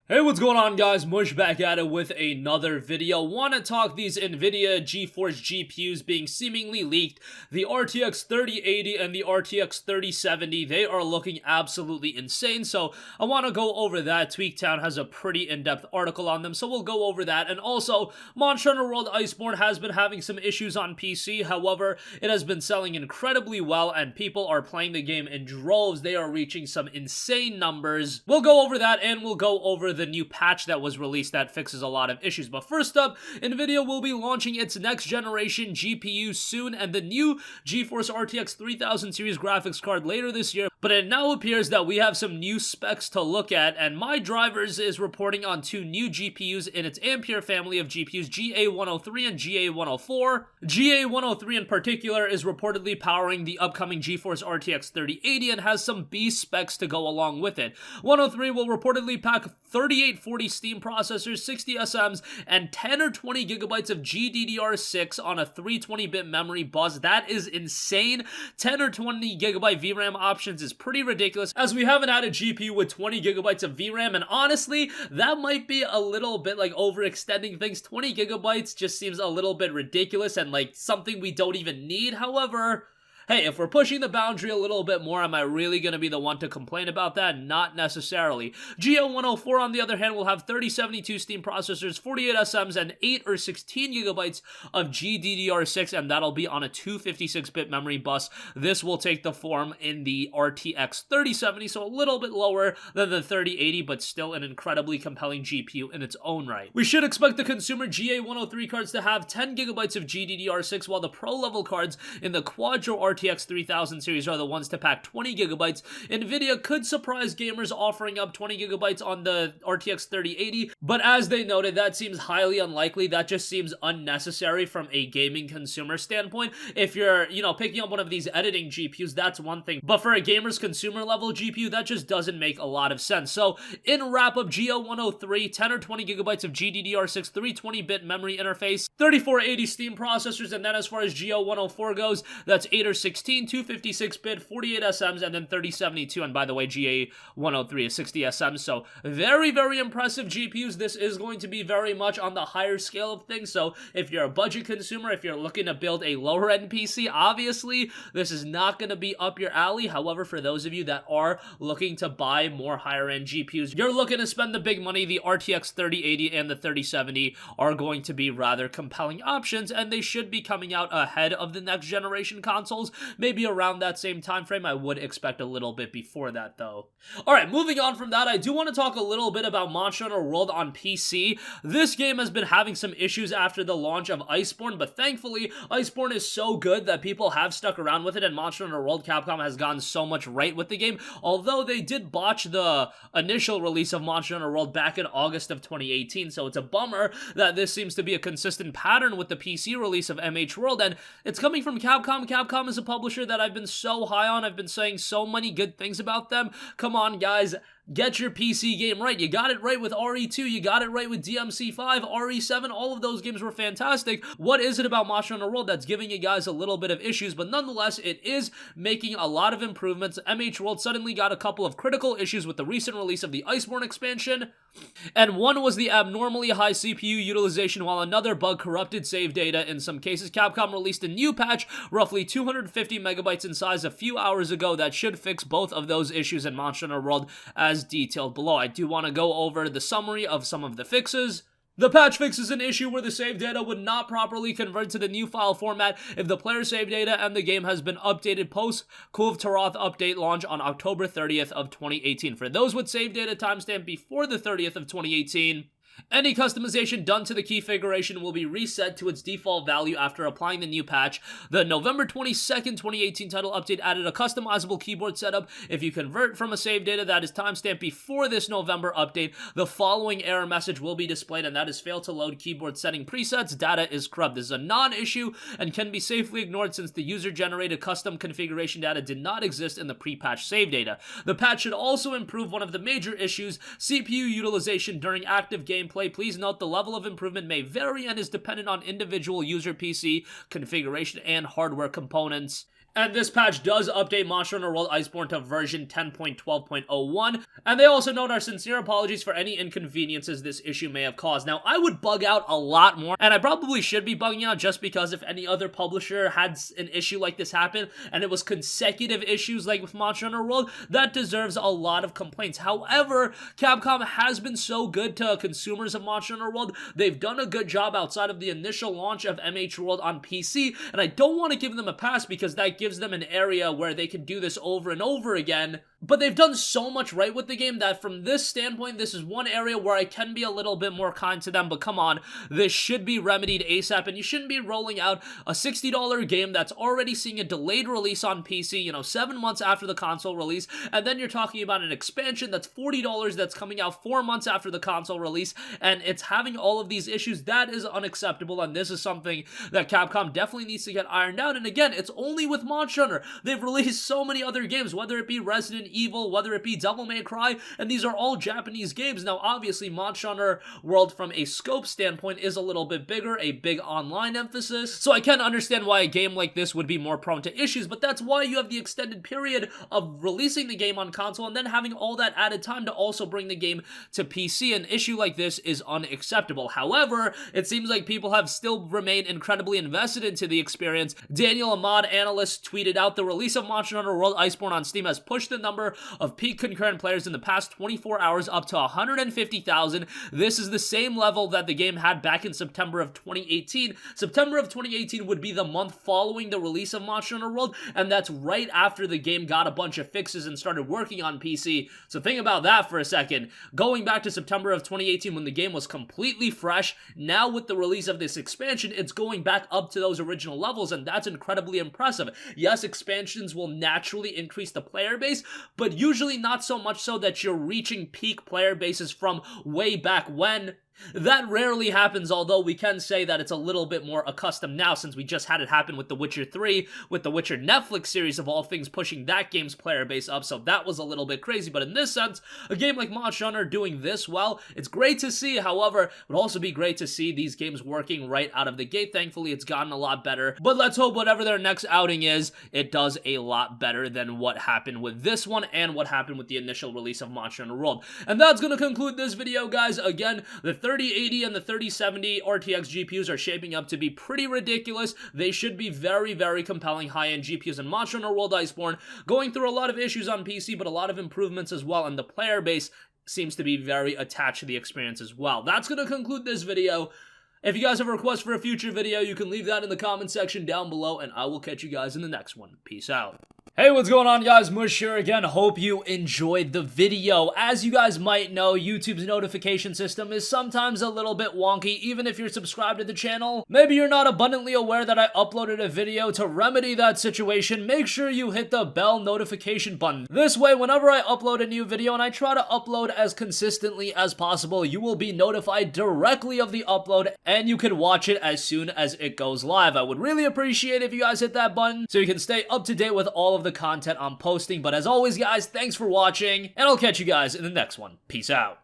Hey, what's going on, guys? Mush back at it with another video. Want to talk these NVIDIA GeForce GPUs being seemingly leaked. The RTX 3080 and the RTX 3070, they are looking absolutely insane, so I want to go over that. Tweaktown has a pretty in-depth article on them, so we'll go over that. And also, Monster Hunter World Iceborne has been having some issues on PC. However, it has been selling incredibly well, and people are playing the game in droves. They are reaching some insane numbers. We'll go over that, and we'll go over the new patch that was released that fixes a lot of issues. But first up, NVIDIA will be launching its next generation GPU soon, and the new GeForce RTX 3000 series graphics card later this year. But it now appears that we have some new specs to look at, and My Drivers is reporting on two new GPUs in its Ampere family of GPUs, GA103 and GA104. GA103 in particular is reportedly powering the upcoming GeForce RTX 3080 and has some beast specs to go along with it. 103 will reportedly pack 3840 Steam processors, 60 SMs, and 10 or 20 gigabytes of GDDR6 on a 320-bit memory bus. That is insane. 10 or 20 gigabyte VRAM options is pretty ridiculous, as we haven't had a GPU with 20 gigabytes of VRAM, and honestly, that might be a little bit like overextending things. 20 gigabytes just seems a little bit ridiculous and like something we don't even need. However, hey, if we're pushing the boundary a little bit more, am I really going to be the one to complain about that? Not necessarily. GA104, on the other hand, will have 3072 Steam processors, 48 SMs, and 8 or 16 gigabytes of GDDR6, and that'll be on a 256-bit memory bus. This will take the form in the RTX 3070, so a little bit lower than the 3080, but still an incredibly compelling GPU in its own right. We should expect the consumer GA103 cards to have 10 gigabytes of GDDR6, while the pro-level cards in the Quadro RTX 3000 series are the ones to pack 20 gigabytes. NVIDIA could surprise gamers offering up 20 gigabytes on the RTX 3080, but as they noted, that seems highly unlikely. That just seems unnecessary from a gaming consumer standpoint. If you're, picking up one of these editing GPUs, that's one thing, but for a gamer's consumer level GPU, that just doesn't make a lot of sense. So, in wrap-up, GA103, 10 or 20 gigabytes of GDDR6, 320-bit memory interface, 3480 Steam processors, and then as far as GA104 goes, that's 8 or 16, 256-bit, 48 SMs, and then 3072, and by the way, GA103 is 60 SMs, so very, very impressive GPUs. This is going to be very much on the higher scale of things, so if you're a budget consumer, if you're looking to build a lower-end PC, obviously, this is not going to be up your alley. However, for those of you that are looking to buy more higher-end GPUs, you're looking to spend the big money, the RTX 3080 and the 3070 are going to be rather compelling options, and they should be coming out ahead of the next generation consoles. Maybe around that same time frame. I would expect a little bit before that, though. Alright, moving on from that, I do want to talk a little bit about Monster Hunter World on PC. This game has been having some issues after the launch of Iceborne, but thankfully, Iceborne is so good that people have stuck around with it, and Monster Hunter World Capcom has gotten so much right with the game, although they did botch the initial release of Monster Hunter World back in August of 2018, so it's a bummer that this seems to be a consistent pattern with the PC release of MH World, and it's coming from Capcom. Capcom is a publisher that I've been so high on. I've been saying so many good things about them. Come on, guys. Get your PC game right. You got it right with RE2, you got it right with DMC5, RE7, all of those games were fantastic. What is it about Monster Hunter World that's giving you guys a little bit of issues? But nonetheless, it is making a lot of improvements. MH World suddenly got a couple of critical issues with the recent release of the Iceborne expansion, and one was the abnormally high CPU utilization, while another bug corrupted save data in some cases. Capcom released a new patch, roughly 250 megabytes in size, a few hours ago that should fix both of those issues in Monster Hunter World as detailed below. I do want to go over the summary of some of the fixes. The patch fixes an issue where the save data would not properly convert to the new file format if the player save data and the game has been updated post Kulve Taroth update launch on October 30th of 2018. For those with save data timestamp before the 30th of 2018, any customization done to the configuration will be reset to its default value after applying the new patch. The November 22nd, 2018 title update added a customizable keyboard setup. If you convert from a save data that is timestamped before this November update, the following error message will be displayed, and that is fail to load keyboard setting presets. Data is corrupt. This is a non-issue and can be safely ignored since the user-generated custom configuration data did not exist in the pre-patch save data. The patch should also improve one of the major issues, CPU utilization during active gameplay. Please note the level of improvement may vary and is dependent on individual user PC configuration and hardware components. And this patch does update Monster Hunter World Iceborne to version 10.12.01, and they also note our sincere apologies for any inconveniences this issue may have caused. Now, I would bug out a lot more, and I probably should be bugging out just because if any other publisher had an issue like this happen, and it was consecutive issues like with Monster Hunter World, that deserves a lot of complaints. However, Capcom has been so good to consumers of Monster Hunter World. They've done a good job outside of the initial launch of MH World on PC, and I don't want to give them a pass because that gives them an area where they can do this over and over again. But they've done so much right with the game that from this standpoint, this is one area where I can be a little bit more kind to them. But come on, this should be remedied ASAP, and you shouldn't be rolling out a $60 game that's already seeing a delayed release on PC, 7 months after the console release, and then you're talking about an expansion that's $40 that's coming out 4 months after the console release, and it's having all of these issues. That is unacceptable, and this is something that Capcom definitely needs to get ironed out. And again, it's only with Monster Hunter. They've released so many other games, whether it be Resident Evil, whether it be Devil May Cry, and these are all Japanese games. Now, obviously, Monster Hunter World from a scope standpoint is a little bit bigger, a big online emphasis, so I can understand why a game like this would be more prone to issues, but that's why you have the extended period of releasing the game on console and then having all that added time to also bring the game to PC. An issue like this is unacceptable. However, it seems like people have still remained incredibly invested into the experience. Daniel Ahmad, analyst, tweeted out, the release of Monster Hunter World Iceborne on Steam has pushed the number of peak concurrent players in the past 24 hours up to 150,000. This is the same level that the game had back in September of 2018. September of 2018 would be the month following the release of Monster Hunter World, and that's right after the game got a bunch of fixes and started working on PC. So think about that for a second. Going back to September of 2018 when the game was completely fresh, now with the release of this expansion, it's going back up to those original levels, and that's incredibly impressive. Yes, expansions will naturally increase the player base, but usually not so much so that you're reaching peak player bases from way back when. That rarely happens, although we can say that it's a little bit more accustomed now since we just had it happen with The Witcher 3, with the Witcher Netflix series of all things pushing that game's player base up, so that was a little bit crazy. But in this sense, a game like Monster Hunter doing this well, it's great to see. However, it would also be great to see these games working right out of the gate. Thankfully, it's gotten a lot better, but let's hope whatever their next outing is, it does a lot better than what happened with this one and what happened with the initial release of Monster Hunter World. And that's going to conclude this video, guys. Again, the 3080 and the 3070 RTX GPUs are shaping up to be pretty ridiculous. They should be very, very compelling high-end GPUs in Monster Hunter World Iceborne, going through a lot of issues on PC, but a lot of improvements as well, and the player base seems to be very attached to the experience as well. That's going to conclude this video. If you guys have a request for a future video, you can leave that in the comment section down below, and I will catch you guys in the next one. Peace out. Hey, what's going on, guys? Mush here again. Hope you enjoyed the video. As you guys might know, YouTube's notification system is sometimes a little bit wonky, even if you're subscribed to the channel. Maybe you're not abundantly aware that I uploaded a video. To remedy that situation, make sure you hit the bell notification button. This way, whenever I upload a new video, and I try to upload as consistently as possible, you will be notified directly of the upload, and you can watch it as soon as it goes live. I would really appreciate if you guys hit that button so you can stay up to date with all of the content I'm posting. But as always, guys, thanks for watching, and I'll catch you guys in the next one. Peace out.